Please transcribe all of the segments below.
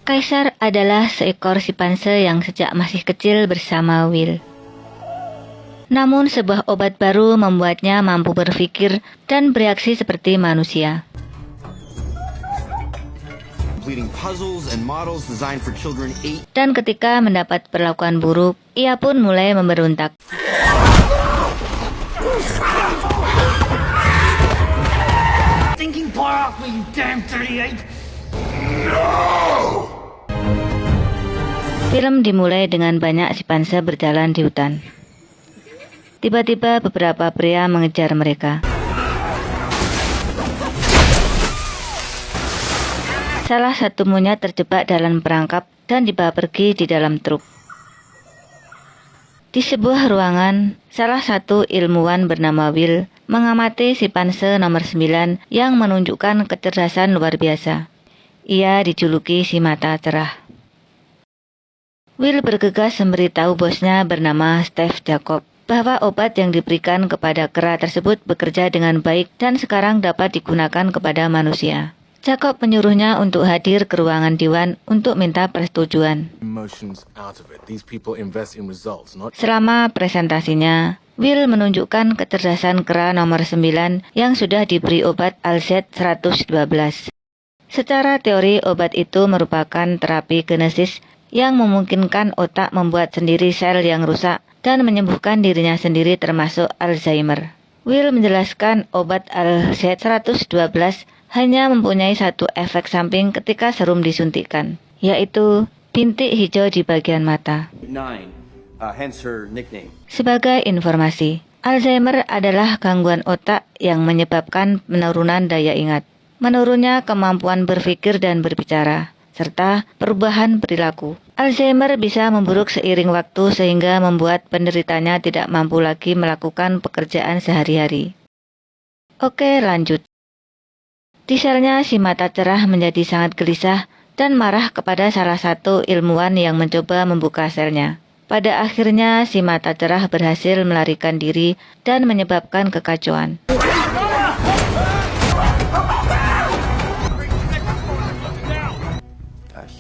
Kaisar adalah seekor simpanse yang sejak masih kecil bersama Will. Namun sebuah obat baru membuatnya mampu berpikir dan bereaksi seperti manusia. Dan ketika mendapat perlakuan buruk, ia pun mulai memberontak. Film dimulai dengan banyak simpanse berjalan di hutan. Tiba-tiba beberapa pria mengejar mereka. Salah satu monyet terjebak dalam perangkap dan dibawa pergi di dalam truk. Di sebuah ruangan, salah satu ilmuwan bernama Will mengamati simpanse nomor 9 yang menunjukkan kecerdasan luar biasa. Ia dijuluki si mata cerah. Will bergegas memberitahu bosnya bernama Steve Jacob bahwa obat yang diberikan kepada kera tersebut bekerja dengan baik dan sekarang dapat digunakan kepada manusia. Jacob menyuruhnya untuk hadir ke ruangan Dewan untuk minta persetujuan. Selama presentasinya, Will menunjukkan kecerdasan kera nomor 9 yang sudah diberi obat ALZ-112. Secara teori, obat itu merupakan terapi genesis yang memungkinkan otak membuat sendiri sel yang rusak dan menyembuhkan dirinya sendiri termasuk Alzheimer. Will menjelaskan obat ALZ-112 hanya mempunyai satu efek samping ketika serum disuntikkan, yaitu bintik hijau di bagian mata. Sebagai informasi, Alzheimer adalah gangguan otak yang menyebabkan penurunan daya ingat, menurunnya kemampuan berpikir dan berbicara, serta perubahan perilaku. Alzheimer bisa memburuk seiring waktu sehingga membuat penderitanya tidak mampu lagi melakukan pekerjaan sehari-hari. Oke, lanjut. Di selnya si mata cerah menjadi sangat gelisah dan marah kepada salah satu ilmuwan yang mencoba membuka selnya. Pada akhirnya si mata cerah berhasil melarikan diri dan menyebabkan kekacauan.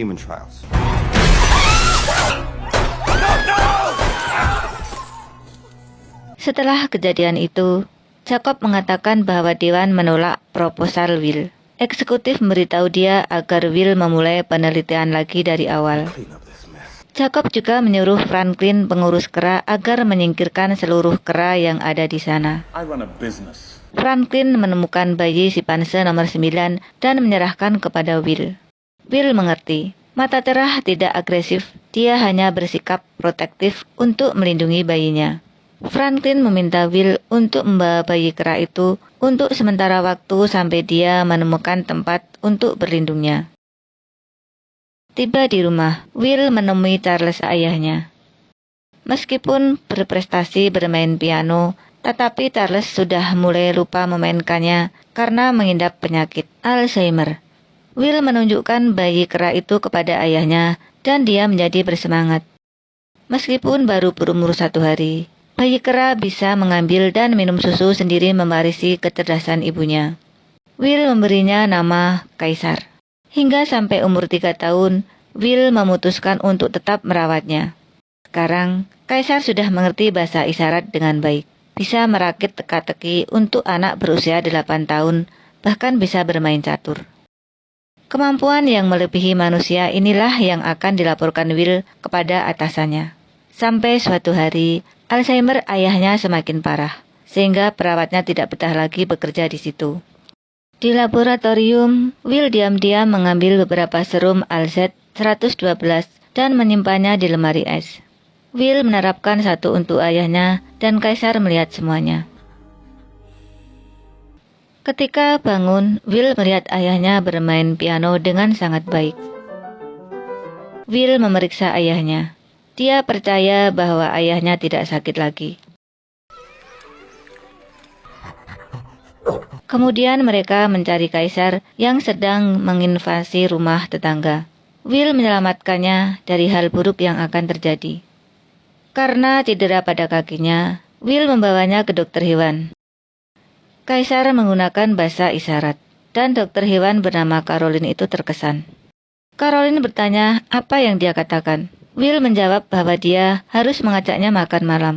Human trials. Setelah kejadian itu, Jacob mengatakan bahwa Dewan menolak proposal Will. Eksekutif memberitahu dia agar Will memulai penelitian lagi dari awal. Jacob juga menyuruh Franklin, pengurus kera, agar menyingkirkan seluruh kera yang ada di sana. Franklin menemukan bayi simpanse nomor 9 dan menyerahkan kepada Will. Will mengerti. Mata cerah tidak agresif, dia hanya bersikap protektif untuk melindungi bayinya. Franklin meminta Will untuk membawa bayi kera itu untuk sementara waktu sampai dia menemukan tempat untuk berlindungnya. Tiba di rumah, Will menemui Charles ayahnya. Meskipun berprestasi bermain piano, tetapi Charles sudah mulai lupa memainkannya karena mengidap penyakit Alzheimer. Will menunjukkan bayi kera itu kepada ayahnya dan dia menjadi bersemangat. Meskipun baru berumur 1 hari, bayi kera bisa mengambil dan minum susu sendiri mewarisi kecerdasan ibunya. Will memberinya nama Kaisar. Hingga sampai umur 3 tahun, Will memutuskan untuk tetap merawatnya. Sekarang, Kaisar sudah mengerti bahasa isyarat dengan baik. Bisa merakit teka-teki untuk anak berusia 8 tahun, bahkan bisa bermain catur. Kemampuan yang melebihi manusia inilah yang akan dilaporkan Will kepada atasannya. Sampai suatu hari, Alzheimer ayahnya semakin parah, sehingga perawatnya tidak betah lagi bekerja di situ. Di laboratorium, Will diam-diam mengambil beberapa serum ALZ-112 dan menyimpannya di lemari es. Will menerapkan satu untuk ayahnya dan Kaisar melihat semuanya. Ketika bangun, Will melihat ayahnya bermain piano dengan sangat baik. Will memeriksa ayahnya. Dia percaya bahwa ayahnya tidak sakit lagi. Kemudian mereka mencari Kaisar yang sedang menginvasi rumah tetangga. Will menyelamatkannya dari hal buruk yang akan terjadi. Karena cedera pada kakinya, Will membawanya ke dokter hewan. Kaisar menggunakan bahasa isyarat, dan dokter hewan bernama Caroline itu terkesan. Caroline bertanya apa yang dia katakan. Will menjawab bahwa dia harus mengajaknya makan malam.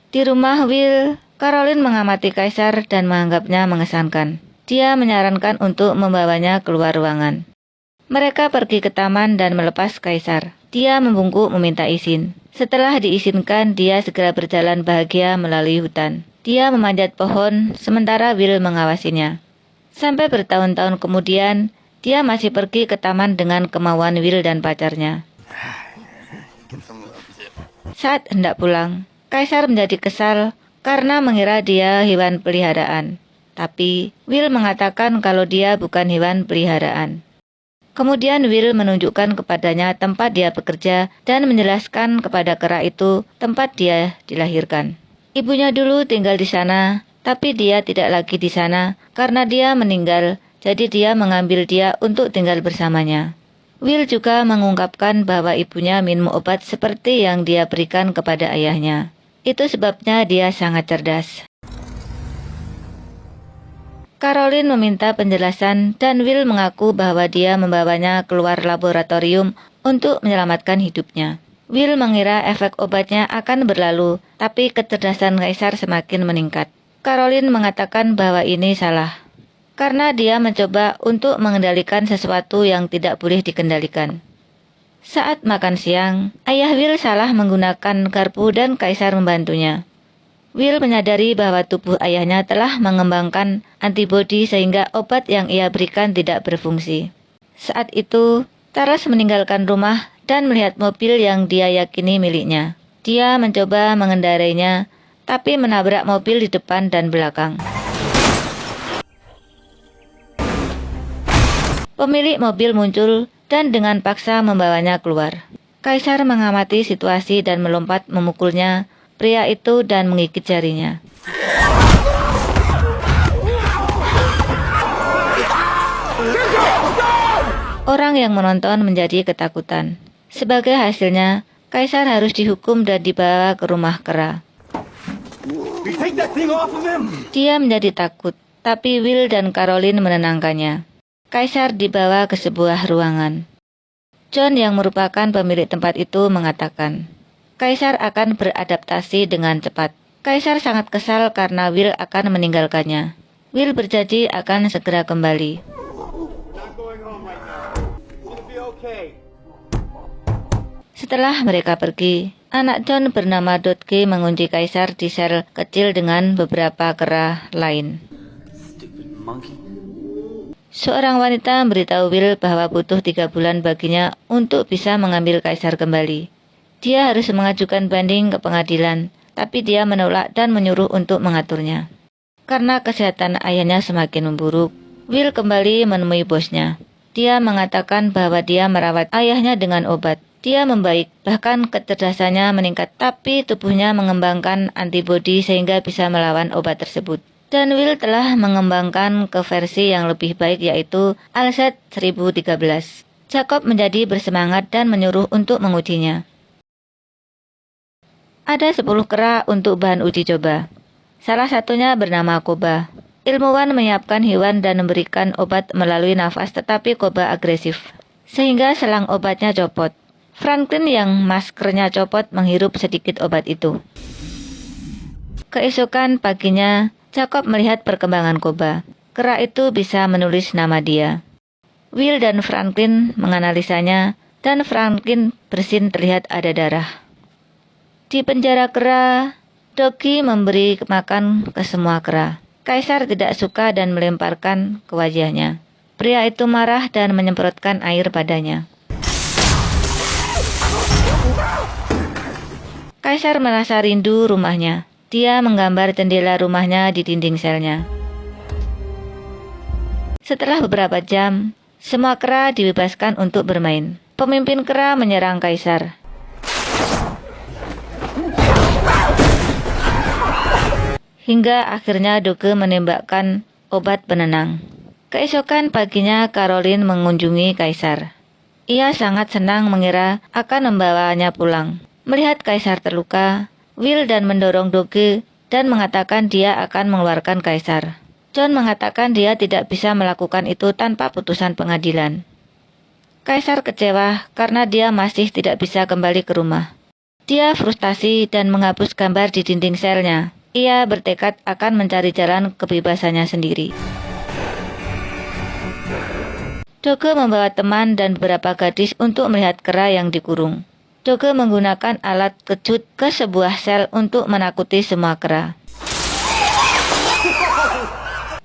Di rumah Will, Caroline mengamati Kaisar dan menganggapnya mengesankan. Dia menyarankan untuk membawanya keluar ruangan. Mereka pergi ke taman dan melepas Kaisar. Dia membungkuk meminta izin. Setelah diizinkan, dia segera berjalan bahagia melalui hutan. Dia memanjat pohon, sementara Will mengawasinya. Sampai bertahun-tahun kemudian, dia masih pergi ke taman dengan kemauan Will dan pacarnya. Saat hendak pulang, Kaisar menjadi kesal karena mengira dia hewan peliharaan. Tapi Will mengatakan kalau dia bukan hewan peliharaan. Kemudian Will menunjukkan kepadanya tempat dia bekerja dan menjelaskan kepada kera itu tempat dia dilahirkan. Ibunya dulu tinggal di sana, tapi dia tidak lagi di sana karena dia meninggal, jadi dia mengambil dia untuk tinggal bersamanya. Will juga mengungkapkan bahwa ibunya minum obat seperti yang dia berikan kepada ayahnya. Itu sebabnya dia sangat cerdas. Caroline meminta penjelasan dan Will mengaku bahwa dia membawanya keluar laboratorium untuk menyelamatkan hidupnya. Will mengira efek obatnya akan berlalu, tapi kecerdasan Kaisar semakin meningkat. Caroline mengatakan bahwa ini salah, karena dia mencoba untuk mengendalikan sesuatu yang tidak boleh dikendalikan. Saat makan siang, ayah Will salah menggunakan garpu dan Kaisar membantunya. Will menyadari bahwa tubuh ayahnya telah mengembangkan antibodi sehingga obat yang ia berikan tidak berfungsi. Saat itu, Taras meninggalkan rumah dan melihat mobil yang dia yakini miliknya. Dia mencoba mengendarainya, tapi menabrak mobil di depan dan belakang. Pemilik mobil muncul dan dengan paksa membawanya keluar. Kaisar mengamati situasi dan melompat memukulnya pria itu dan menggigit jarinya. Orang yang menonton menjadi ketakutan. Sebagai hasilnya, Kaisar harus dihukum dan dibawa ke rumah kera. Dia menjadi takut, tapi Will dan Caroline menenangkannya. Kaisar dibawa ke sebuah ruangan. John yang merupakan pemilik tempat itu mengatakan, Kaisar akan beradaptasi dengan cepat. Kaisar sangat kesal karena Will akan meninggalkannya. Will berjanji akan segera kembali. Setelah mereka pergi, anak John bernama Dotke mengunci Kaisar di sel kecil dengan beberapa kera lain. Seorang wanita memberitahu Will bahwa butuh 3 bulan baginya untuk bisa mengambil Kaisar kembali. Dia harus mengajukan banding ke pengadilan, tapi dia menolak dan menyuruh untuk mengaturnya. Karena kesehatan ayahnya semakin memburuk, Will kembali menemui bosnya. Dia mengatakan bahwa dia merawat ayahnya dengan obat. Dia membaik, bahkan kecerdasannya meningkat, tapi tubuhnya mengembangkan antibodi sehingga bisa melawan obat tersebut. Dan Will telah mengembangkan ke versi yang lebih baik, yaitu Alzheimer 1013. Jacob menjadi bersemangat dan menyuruh untuk mengujinya. Ada 10 kera untuk bahan uji coba. Salah satunya bernama Koba. Ilmuwan menyiapkan hewan dan memberikan obat melalui nafas, tetapi Koba agresif, sehingga selang obatnya copot. Franklin yang maskernya copot menghirup sedikit obat itu. Keesokan paginya, Jacob melihat perkembangan Koba. Kera itu bisa menulis nama dia. Will dan Franklin menganalisanya, dan Franklin bersin terlihat ada darah. Di penjara kera, Doggy memberi makan ke semua kera. Kaisar tidak suka dan melemparkan ke wajahnya. Pria itu marah dan menyemprotkan air padanya. Kaisar merasa rindu rumahnya. Dia menggambar jendela rumahnya di dinding selnya. Setelah beberapa jam, semua kera dibebaskan untuk bermain. Pemimpin kera menyerang Kaisar. Hingga akhirnya Doge menembakkan obat penenang. Keesokan paginya Caroline mengunjungi Kaisar. Ia sangat senang mengira akan membawanya pulang. Melihat Kaisar terluka, Will dan mendorong Doge dan mengatakan dia akan mengeluarkan Kaisar. John mengatakan dia tidak bisa melakukan itu tanpa putusan pengadilan. Kaisar kecewa karena dia masih tidak bisa kembali ke rumah. Dia frustasi dan menghapus gambar di dinding selnya. Ia bertekad akan mencari jalan kebebasannya sendiri. Doge membawa teman dan beberapa gadis untuk melihat kera yang dikurung. Doge menggunakan alat kejut ke sebuah sel untuk menakuti semua kera.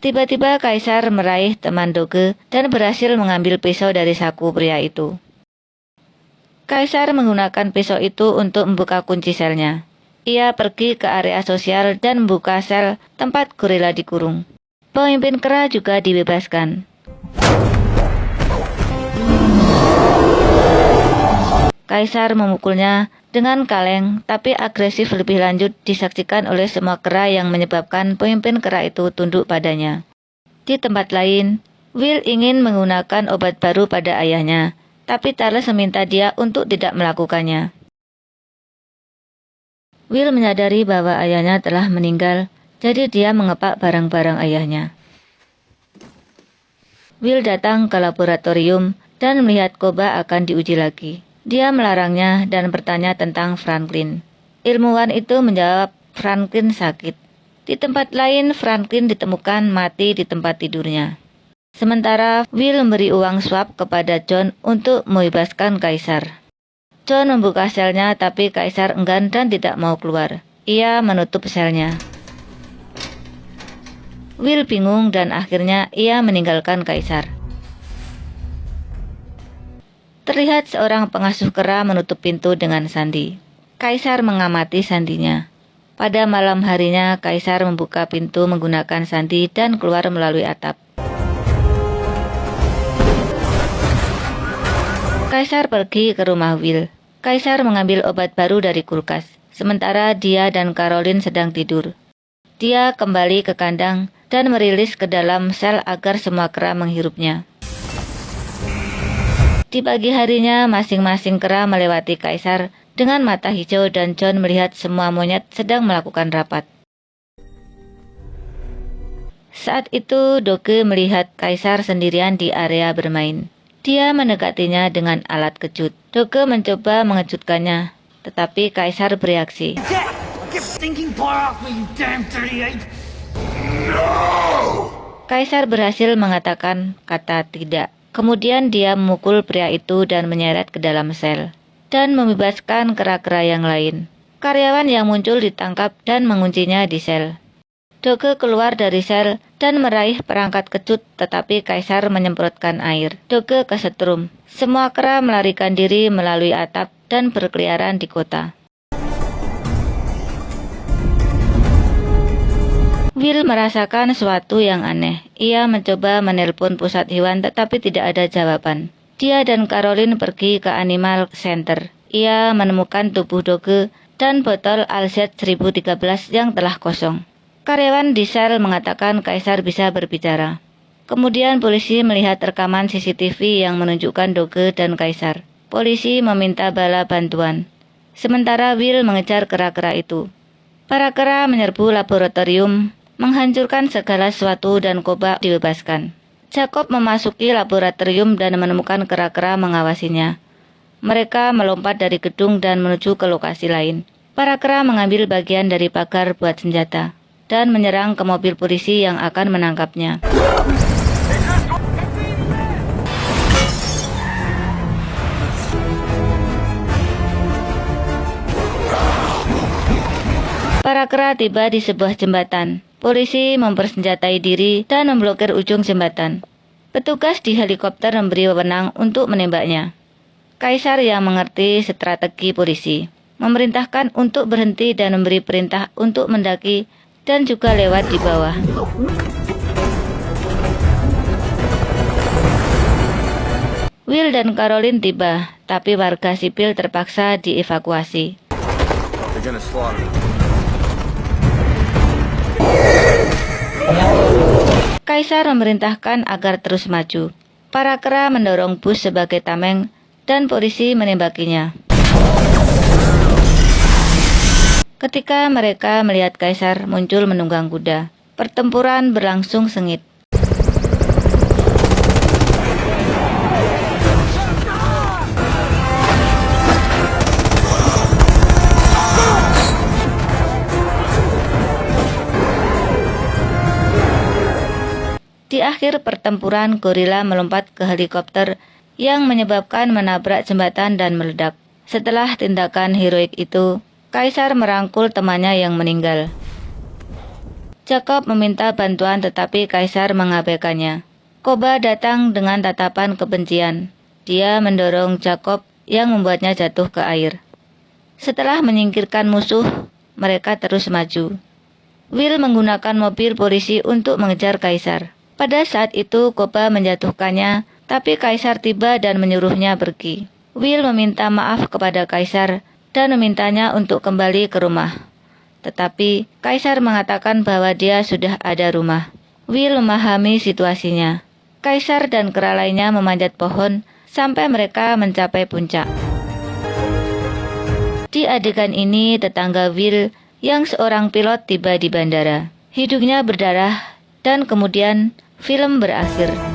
Tiba-tiba Kaisar meraih teman Doge dan berhasil mengambil pisau dari saku pria itu. Kaisar menggunakan pisau itu untuk membuka kunci selnya. Ia pergi ke area sosial dan membuka sel tempat gorila dikurung. Pemimpin kera juga dibebaskan. Kaisar memukulnya dengan kaleng, tapi agresif lebih lanjut disaksikan oleh semua kera yang menyebabkan pemimpin kera itu tunduk padanya. Di tempat lain, Will ingin menggunakan obat baru pada ayahnya, tapi Charles meminta dia untuk tidak melakukannya. Will menyadari bahwa ayahnya telah meninggal, jadi dia mengepak barang-barang ayahnya. Will datang ke laboratorium dan melihat Koba akan diuji lagi. Dia melarangnya dan bertanya tentang Franklin. Ilmuwan itu menjawab Franklin sakit. Di tempat lain, Franklin ditemukan mati di tempat tidurnya. Sementara Will memberi uang suap kepada John untuk membebaskan Kaisar. John membuka selnya tapi Kaisar enggan dan tidak mau keluar. Ia menutup selnya. Will bingung dan akhirnya ia meninggalkan Kaisar. Terlihat seorang pengasuh kera menutup pintu dengan sandi. Kaisar mengamati sandinya. Pada malam harinya, Kaisar membuka pintu menggunakan sandi dan keluar melalui atap. Kaisar pergi ke rumah Will. Kaisar mengambil obat baru dari kulkas, sementara dia dan Caroline sedang tidur. Dia kembali ke kandang dan merilis ke dalam sel agar semua kera menghirupnya. Di pagi harinya, masing-masing kera melewati Kaisar dengan mata hijau dan John melihat semua monyet sedang melakukan rapat. Saat itu, Doge melihat Kaisar sendirian di area bermain. Dia mendekatinya dengan alat kejut. Doge mencoba mengejutkannya, tetapi Kaisar bereaksi. Kaisar berhasil mengatakan kata tidak. Kemudian dia memukul pria itu dan menyeret ke dalam sel, dan membebaskan kera-kera yang lain. Karyawan yang muncul ditangkap dan menguncinya di sel. Doge keluar dari sel dan meraih perangkat kejut, tetapi Kaisar menyemprotkan air. Doge kesetrum. Semua kera melarikan diri melalui atap dan berkeliaran di kota. Will merasakan sesuatu yang aneh. Ia mencoba menelpon pusat hewan tetapi tidak ada jawaban. Dia dan Caroline pergi ke Animal Center. Ia menemukan tubuh Doge dan botol Alzette 1013 yang telah kosong. Karyawan di sel mengatakan Kaisar bisa berbicara. Kemudian polisi melihat rekaman CCTV yang menunjukkan Doge dan Kaisar. Polisi meminta bala bantuan. Sementara Will mengejar kera-kera itu. Para kera menyerbu laboratorium, menghancurkan segala sesuatu dan Koba dibebaskan. Jacob memasuki laboratorium dan menemukan kera-kera mengawasinya. Mereka melompat dari gedung dan menuju ke lokasi lain. Para kera mengambil bagian dari pagar buat senjata dan menyerang ke mobil polisi yang akan menangkapnya. Para kera tiba di sebuah jembatan. Polisi mempersenjatai diri dan memblokir ujung jembatan. Petugas di helikopter memberi wewenang untuk menembaknya. Kaisar yang mengerti strategi polisi memerintahkan untuk berhenti dan memberi perintah untuk mendaki dan juga lewat di bawah. Will dan Caroline tiba, tapi warga sipil terpaksa dievakuasi. Kaisar memerintahkan agar terus maju. Para kera mendorong bus sebagai tameng dan polisi menembakinya. Ketika mereka melihat Kaisar muncul menunggang kuda, Pertempuran berlangsung sengit. Di akhir pertempuran, gorila melompat ke helikopter yang menyebabkan menabrak jembatan dan meledak. Setelah tindakan heroik itu, Kaisar merangkul temannya yang meninggal. Jacob meminta bantuan tetapi Kaisar mengabaikannya. Koba datang dengan tatapan kebencian. Dia mendorong Jacob yang membuatnya jatuh ke air. Setelah menyingkirkan musuh, mereka terus maju. Will menggunakan mobil polisi untuk mengejar Kaisar. Pada saat itu, Koba menjatuhkannya, tapi Kaisar tiba dan menyuruhnya pergi. Will meminta maaf kepada Kaisar dan memintanya untuk kembali ke rumah. Tetapi, Kaisar mengatakan bahwa dia sudah ada rumah. Will memahami situasinya. Kaisar dan kera lainnya memanjat pohon sampai mereka mencapai puncak. Di adegan ini, tetangga Will yang seorang pilot tiba di bandara. Hidungnya berdarah dan kemudian film berakhir.